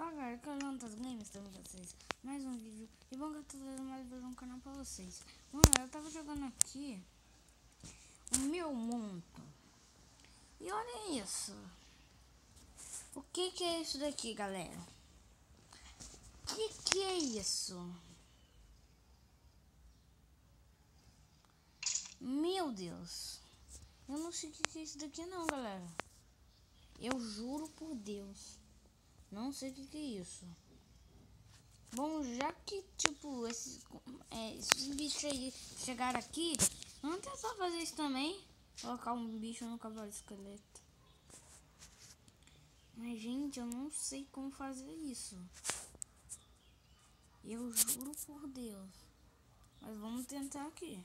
Fala galera, que é o Jontas Games, estamos com vocês. Mais um vídeo. E bom que eu tô trazendo mais vídeo no canal pra vocês. Bom galera, eu tava jogando aqui o meu mundo. E olha isso. O que é isso daqui, galera? O que é isso? Meu Deus. Eu não sei o que é isso daqui não, galera. Eu juro por Deus. Não sei o que é isso. Bom, já que, tipo, esses bichos aí chegaram aqui, vamos tentar fazer isso também. Colocar um bicho no cavalo esqueleto. Mas, gente, eu não sei como fazer isso. Eu juro por Deus. Mas vamos tentar aqui.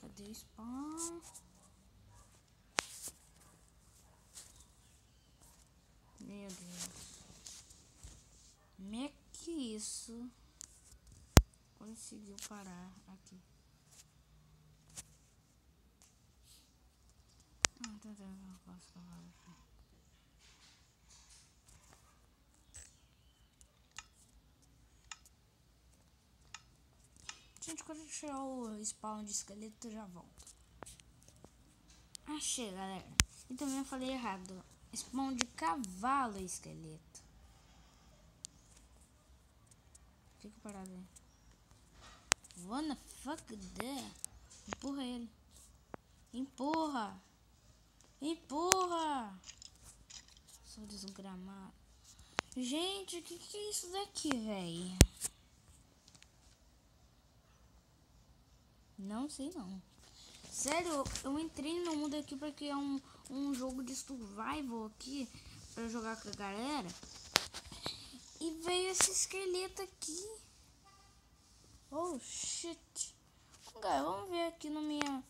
Cadê o spawn? Meu Deus. Como é que isso conseguiu parar aqui? Ah, tá, eu posso falar aqui. Gente, quando eu tirar o spawn de esqueleto, eu já volto. Achei, galera. E também eu falei errado. Spawn de cavalo esqueleto. Fica parado aí. What the fuck that? Empurra ele. Empurra. Empurra. Sou desgramado. Gente, o que é isso daqui, velho? Não sei não. Sério, eu entrei no mundo aqui pra criar um jogo de survival aqui pra jogar com a galera. E veio esse esqueleto aqui. Oh shit. Galera, vamos ver aqui na minha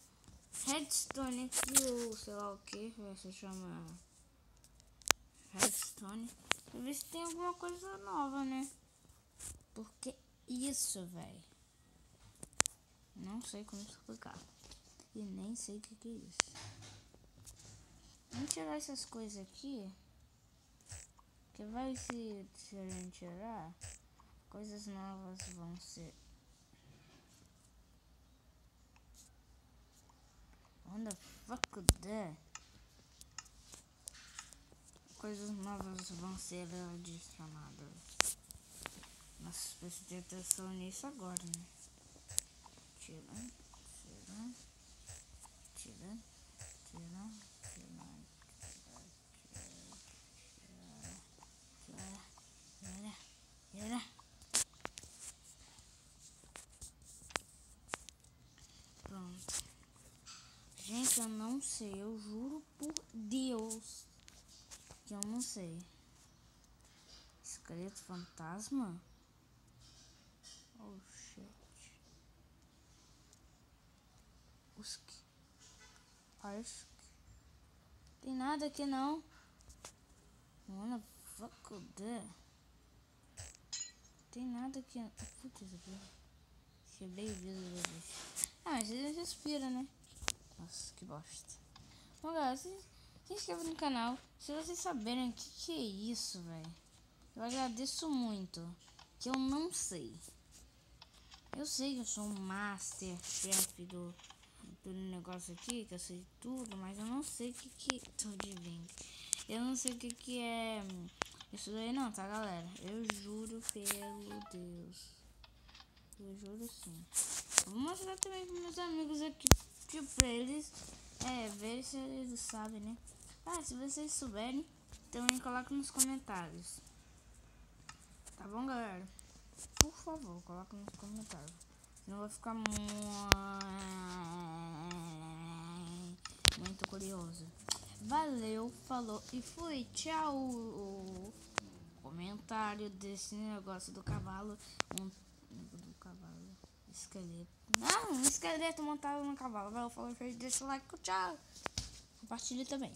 redstone aqui, ou sei lá o que vai se chama redstone. Pra ver se tem alguma coisa nova, né? Porque isso, velho. Não sei como explicar. E nem sei o que é isso. Vamos tirar essas coisas aqui. Que vai se a gente tirar, coisas novas vão ser. What the fuck is that? Coisas novas vão ser adicionadas. Nossa, preciso ter atenção nisso agora, né? Tirando. Pronto. Gente, eu não sei. Eu juro por Deus que eu não sei. Esqueleto fantasma? Oh shit. Os que... Acho que... Tem nada aqui não. Mano, fuck that. Tem nada aqui. Putz, aqui. Quebrei o vidro do bicho. Ah, mas ele respira, né? Nossa, que bosta. Bom, galera, se inscreva no canal. Se vocês saberem o que é isso, velho. Eu agradeço muito. Que eu não sei. Eu sei que eu sou um master chef do negócio aqui, que eu sei tudo, mas eu não sei o que tô de vendo. Eu não sei o que é isso daí não, tá, galera? Eu juro pelo Deus. Eu juro sim. Eu vou mostrar também pros meus amigos aqui, tipo, pra eles ver se eles sabem, né? Ah, se vocês souberem, também coloca nos comentários. Tá bom, galera? Por favor, coloca nos comentários. Senão vai ficar muito curioso. Valeu, falou e fui. Tchau. Comentário desse negócio do cavalo. Do cavalo. Esqueleto. Não, um esqueleto montado no cavalo. Valeu, falou, deixa o like. Tchau. Compartilhe também.